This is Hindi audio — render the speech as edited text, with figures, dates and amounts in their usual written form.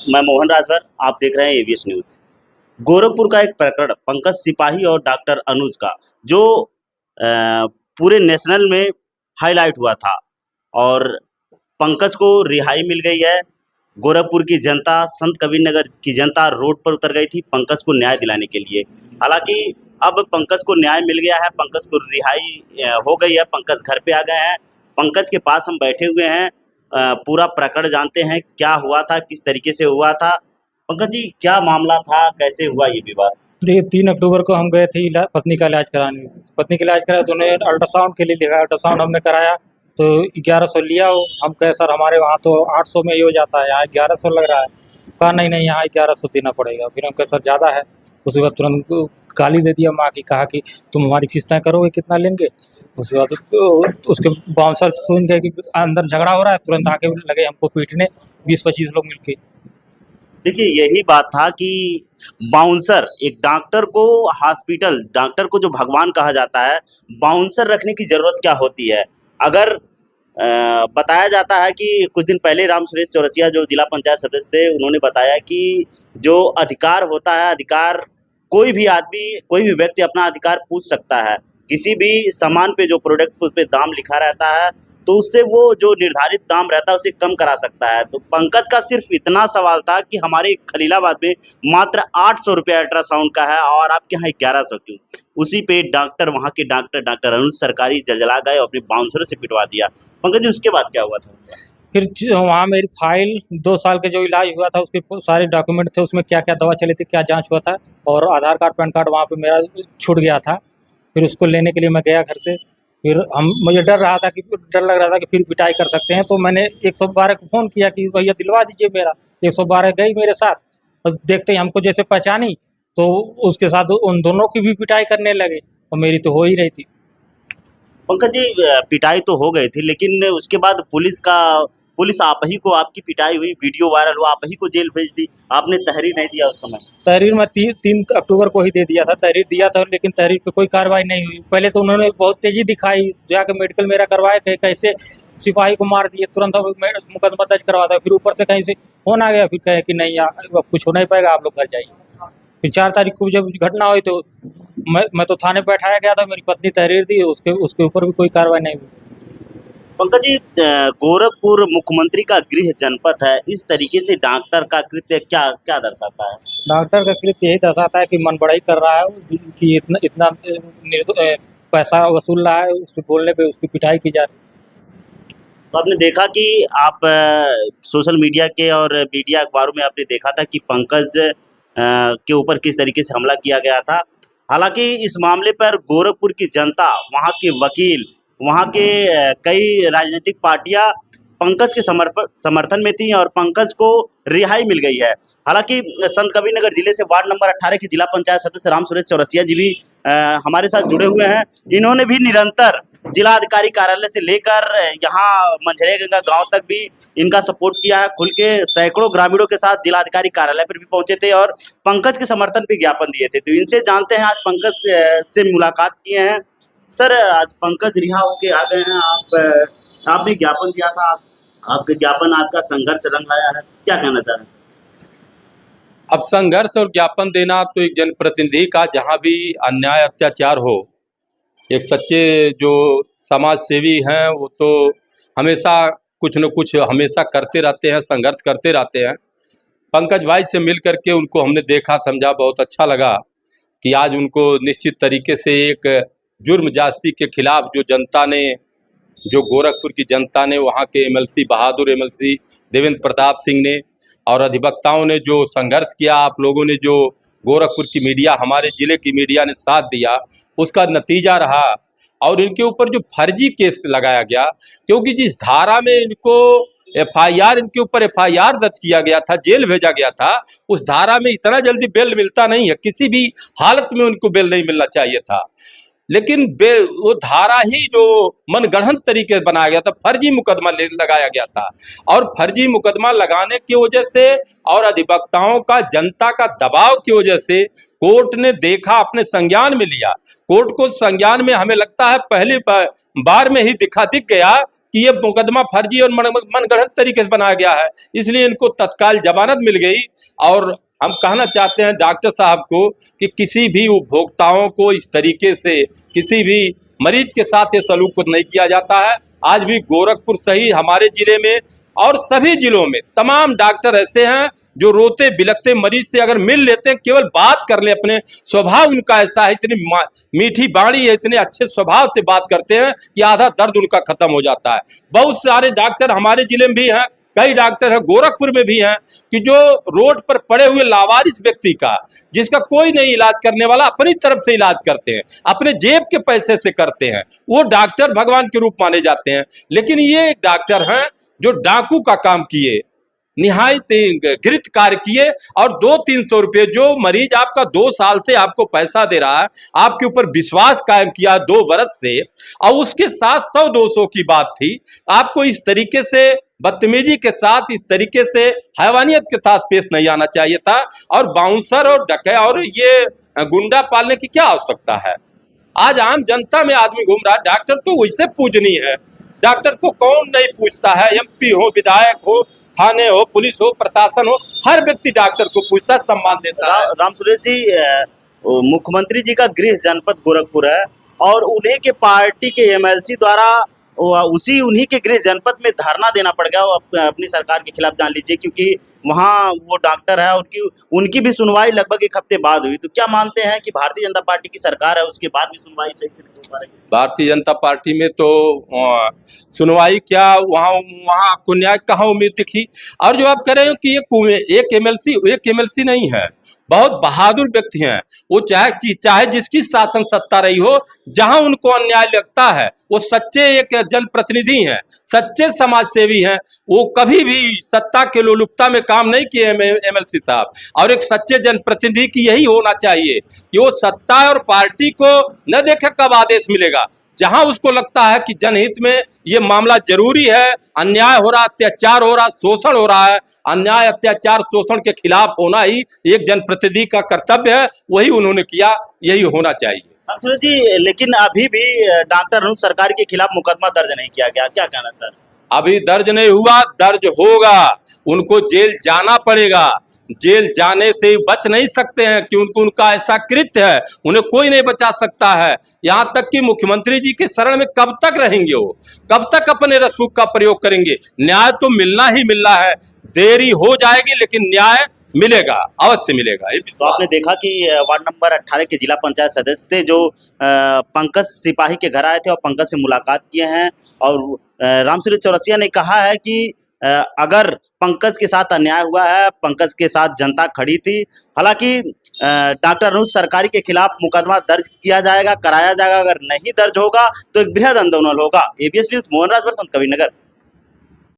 मैं मोहन राजभर, आप देख रहे हैं एबीएस न्यूज। गोरखपुर का एक प्रकरण पंकज सिपाही और डॉक्टर अनुज का जो पूरे नेशनल में हाईलाइट हुआ था और पंकज को रिहाई मिल गई है। गोरखपुर की जनता, संत कबीरनगर की जनता रोड पर उतर गई थी पंकज को न्याय दिलाने के लिए। हालांकि अब पंकज को न्याय मिल गया है, पंकज को रिहाई हो गई है, पंकज घर पे आ गए हैं। पंकज के पास हम बैठे हुए हैं, पूरा प्रकरण जानते हैं, क्या हुआ था, किस तरीके से हुआ था। पंकज जी, क्या मामला था, कैसे हुआ ये विवाद? देखिए 3 अक्टूबर को हम गए थे पत्नी का इलाज कराने। पत्नी का इलाज कराया तो उन्हें अल्ट्रासाउंड के लिए लिखा। अल्ट्रासाउंड हमने कराया तो 1100 लिया हो। हम कहे सर हमारे वहाँ तो 800 में ही हो जाता है, यहाँ 1100 लग रहा है। कहा नहीं नहीं, यहाँ 1100 देना पड़ेगा। फिर हम कहे सर ज़्यादा है। उसके बाद तुरंत गाली दे दिया माँ की, कहा कि तुम हमारी फीस तय करोगे, कितना लेंगे। उसके बाद उसके बाउंसर सुन गए कि अंदर झगड़ा हो रहा है, तुरंत आके लगे हमको पीटने, 20-25 लोग मिलके। देखिए, यही बात था कि बाउंसर, एक डॉक्टर को, हॉस्पिटल डॉक्टर को जो भगवान कहा जाता है, बाउंसर रखने की जरूरत क्या होती है। अगर बताया जाता है कि कुछ दिन पहले राम सुरेश चौरसिया जो जिला पंचायत सदस्य थे, उन्होंने बताया कि जो अधिकार होता है, अधिकार कोई भी आदमी, कोई भी व्यक्ति अपना अधिकार पूछ सकता है। किसी भी सामान पे जो प्रोडक्ट उस पे दाम लिखा रहता है तो उससे वो जो निर्धारित दाम रहता है उसे कम करा सकता है। तो पंकज का सिर्फ इतना सवाल था कि हमारे खलीलाबाद में मात्र 800 रुपये अल्ट्रासाउंड का है और आपके यहाँ 1100 क्यों। उसी पे डॉक्टर, वहाँ के डॉक्टर अनुज सरकारी जलजला गए और अपने बाउंसरों से पिटवा दिया। पंकज जी, उसके बाद क्या हुआ था? फिर वहाँ मेरी फाइल 2 साल के जो इलाज हुआ था उसके सारे डॉक्यूमेंट थे, उसमें क्या क्या दवा चली थी, क्या जांच हुआ था, और आधार कार्ड पैन कार्ड वहाँ पे मेरा छूट गया था। फिर उसको लेने के लिए मैं गया घर से। फिर मुझे डर लग रहा था कि फिर पिटाई कर सकते हैं, तो मैंने 112 को फ़ोन किया कि भैया दिलवा दीजिए मेरा। 112 गई मेरे साथ और देखते ही हमको जैसे पहचानी तो उसके साथ उन दोनों की भी पिटाई करने लगे और मेरी तो हो ही रही थी। पंकज जी, पिटाई तो हो गई थी, लेकिन उसके बाद पुलिस आप ही को, आपकी पिटाई हुई, वीडियो वायरल हुआ, आप ही को जेल भेज दी। आपने तहरीर नहीं दिया उस समय? तहरीर मैं 3 अक्टूबर को ही दे दिया था। तहरीर दिया था, लेकिन तहरीर पे कोई कार्रवाई नहीं हुई। पहले तो उन्होंने बहुत तेजी दिखाई, जाके मेडिकल मेरा करवाए, कहीं कैसे सिपाही को मार दिए, तुरंत अब मुकदमा दर्ज करवा था। फिर ऊपर से कहीं से फोन आ गया, फिर कहे कि नहीं अब कुछ हो नहीं पाएगा, आप लोग घर जाइए। फिर 4 तारीख को जब घटना हुई तो मैं तो थाने पे बैठाया गया था, मेरी पत्नी तहरीर दी, उसके ऊपर भी कोई कार्रवाई नहीं हुई। पंकज जी, गोरखपुर मुख्यमंत्री का गृह जनपद है, इस तरीके से डॉक्टर का कृत्य क्या क्या दर्शाता है? डॉक्टर का कृत्य यही दर्शाता है कि मन बढ़ाई कर रहा है कि इतना इतना पैसा वसूल रहा है, उससे बोलने पे उसकी पिटाई की जा रही है। तो आपने देखा कि आप सोशल मीडिया के और मीडिया अखबारों में आपने देखा था कि पंकज के ऊपर किस तरीके से हमला किया गया था। हालांकि इस मामले पर गोरखपुर की जनता, वहाँ के वकील, वहाँ के कई राजनीतिक पार्टियां पंकज के समर्थन में थी और पंकज को रिहाई मिल गई है। हालांकि संत कबीरनगर जिले से वार्ड नंबर 18 के जिला पंचायत सदस्य राम सुरेश चौरसिया जी भी हमारे साथ जुड़े हुए हैं। इन्होंने भी निरंतर जिला अधिकारी कार्यालय से लेकर यहाँ मंझरेगंगा गांव तक भी इनका सपोर्ट किया है। खुल के सैकड़ों ग्रामीणों के साथ जिला अधिकारी कार्यालय पर भी पहुंचे थे और पंकज के समर्थन पे ज्ञापन दिए थे। तो इनसे जानते हैं, आज पंकज से मुलाकात किए हैं। सर, आज पंकज रिहा होके आ गए हैं, आपने ज्ञापन दिया था, आपके ज्ञापन आपका संघर्ष रंग लाया है, क्या कहना चाह रहे हैं? अब संघर्ष और ज्ञापन देना तो एक जनप्रतिनिधि का, जहाँ भी अन्याय अत्याचार हो, एक सच्चे जो समाज सेवी हैं वो तो हमेशा कुछ न कुछ हमेशा करते रहते हैं, संघर्ष करते रहते हैं। पंकज भाई से मिल करके उनको हमने देखा, समझा, बहुत अच्छा लगा कि आज उनको निश्चित तरीके से एक जुर्म ज्यादती के खिलाफ जो जनता ने, जो गोरखपुर की जनता ने, वहाँ के एमएलसी बहादुर एमएलसी देवेंद्र प्रताप सिंह ने और अधिवक्ताओं ने जो संघर्ष किया, आप लोगों ने जो गोरखपुर की मीडिया, हमारे ज़िले की मीडिया ने साथ दिया, उसका नतीजा रहा। और इनके ऊपर जो फर्जी केस लगाया गया, क्योंकि जिस धारा में इनको एफआईआर, इनके ऊपर एफआईआर दर्ज किया गया था, जेल भेजा गया था, उस धारा में इतना जल्दी बेल मिलता नहीं है, किसी भी हालत में उनको बेल नहीं मिलना चाहिए था। लेकिन वो धारा ही जो मनगढ़ंत तरीके से बनाया गया था, फर्जी मुकदमा लगाया गया था। और फर्जी मुकदमा लगाने की वजह से और अधिवक्ताओं का, जनता का दबाव की वजह से कोर्ट ने देखा, अपने संज्ञान में लिया। कोर्ट को संज्ञान में हमें लगता है पहली बार में ही दिख गया कि ये मुकदमा फर्जी और मनगढ़ंत तरीके से बनाया गया है, इसलिए इनको तत्काल जमानत मिल गई। और हम कहना चाहते हैं डॉक्टर साहब को कि किसी भी उपभोक्ताओं को इस तरीके से किसी भी मरीज के साथ ये सलूक नहीं किया जाता है। आज भी गोरखपुर सहित हमारे जिले में और सभी जिलों में तमाम डॉक्टर ऐसे हैं जो रोते बिलखते मरीज से अगर मिल लेते हैं, केवल बात कर ले, अपने स्वभाव उनका ऐसा है, इतनी मीठी बाणी है, इतने अच्छे स्वभाव से बात करते हैं कि आधा दर्द उनका खत्म हो जाता है। बहुत सारे डॉक्टर हमारे जिले में भी हैं, कई डॉक्टर हैं गोरखपुर में भी हैं कि जो रोड पर पड़े हुए लावारिस व्यक्ति का, जिसका कोई नहीं इलाज करने वाला, अपनी तरफ से इलाज करते हैं, अपने जेब के पैसे से करते हैं, वो डॉक्टर भगवान के रूप माने जाते हैं। लेकिन ये एक डॉक्टर हैं जो डाकू का काम किए, निहायत घृत कार्य किए, और 200-300 रुपये जो मरीज आपका 2 साल से आपको पैसा दे रहा है, आपके ऊपर विश्वास कायम किया 2 वर्ष से, और उसके साथ 100-200 की बात थी। आपको इस तरीके से बदतमीजी के साथ, इस तरीके से हैवानियत के साथ पेश नहीं आना चाहिए था। और बाउंसर और डकैत और ये गुंडा पालने की क्या आवश्यकता है? आज आम जनता में आदमी घूम रहा है, डॉक्टर तो वैसे पूजनीय है, डॉक्टर को कौन नहीं पूछता है? MP हो, विधायक हो, थाने हो, पुलिस हो, प्रशासन हो, हर व्यक्ति डॉक्टर को पूछता है, सम्मान देता है। राम सुरेश जी, मुख्यमंत्री जी का गृह जनपद गोरखपुर है और उन्हीं के पार्टी के MLC द्वारा उन्हीं के गृह जनपद में धरना देना पड़ गया अपनी सरकार के खिलाफ, जान लीजिए, क्योंकि वहाँ वो डॉक्टर है, उनकी भी सुनवाई लगभग 1 हफ्ते बाद हुई। तो क्या मानते हैं कि भारतीय जनता पार्टी की सरकार है, उसके बाद भी सुनवाई सही से नहीं हो पा रही? भारतीय जनता पार्टी में तो सुनवाई क्या, वहाँ आपको न्याय कहाँ उम्मीद दिखी? और जो आप कह रहे हो कि एक MLC नहीं है, बहुत बहादुर व्यक्ति हैं वो, चाहे जिसकी शासन सत्ता रही हो, जहां उनको अन्याय लगता है, वो सच्चे एक जनप्रतिनिधि हैं, सच्चे समाज सेवी हैं। वो कभी भी सत्ता के लोलुपता में काम नहीं किए MLC साहब। और एक सच्चे जनप्रतिनिधि की यही होना चाहिए कि वो सत्ता और पार्टी को न देखे कब आदेश मिलेगा, जहां उसको लगता है कि जनहित में ये मामला जरूरी है, अन्याय हो रहा, अत्याचार हो रहा, शोषण हो रहा है, अन्याय अत्याचार शोषण के खिलाफ होना ही एक जनप्रतिनिधि का कर्तव्य है, वही उन्होंने किया, यही होना चाहिए। सुरेश जी, लेकिन अभी भी डॉक्टर अनुज सरकार के खिलाफ मुकदमा दर्ज नहीं किया गया, क्या कहना चाहते हैं? अभी दर्ज नहीं हुआ, दर्ज होगा, उनको जेल जाना पड़ेगा, जेल जाने से बच नहीं सकते हैं क्योंकि उनका ऐसा कृत्य है, उन्हें कोई नहीं बचा सकता है। यहाँ तक कि मुख्यमंत्री जी के शरण में कब तक रहेंगे वो, कब तक अपने रसूख का प्रयोग करेंगे? न्याय तो मिलना ही मिलना है, देरी हो जाएगी लेकिन न्याय मिलेगा, अवश्य मिलेगा। तो आपने देखा कि वार्ड नंबर 18 के जिला पंचायत सदस्य थे जो पंकज सिपाही के घर आए थे और पंकज से मुलाकात किए हैं, और रामसूरेश चौरसिया ने कहा है कि अगर पंकज के साथ अन्याय हुआ है, पंकज के साथ जनता खड़ी थी। हालांकि डॉक्टर अनुज सरकारी के खिलाफ मुकदमा दर्ज किया जाएगा, कराया जाएगा, अगर नहीं दर्ज होगा तो एक बृहद आंदोलन होगा। ABS न्यूज़ मोहन राज, बसंत कबीर नगर।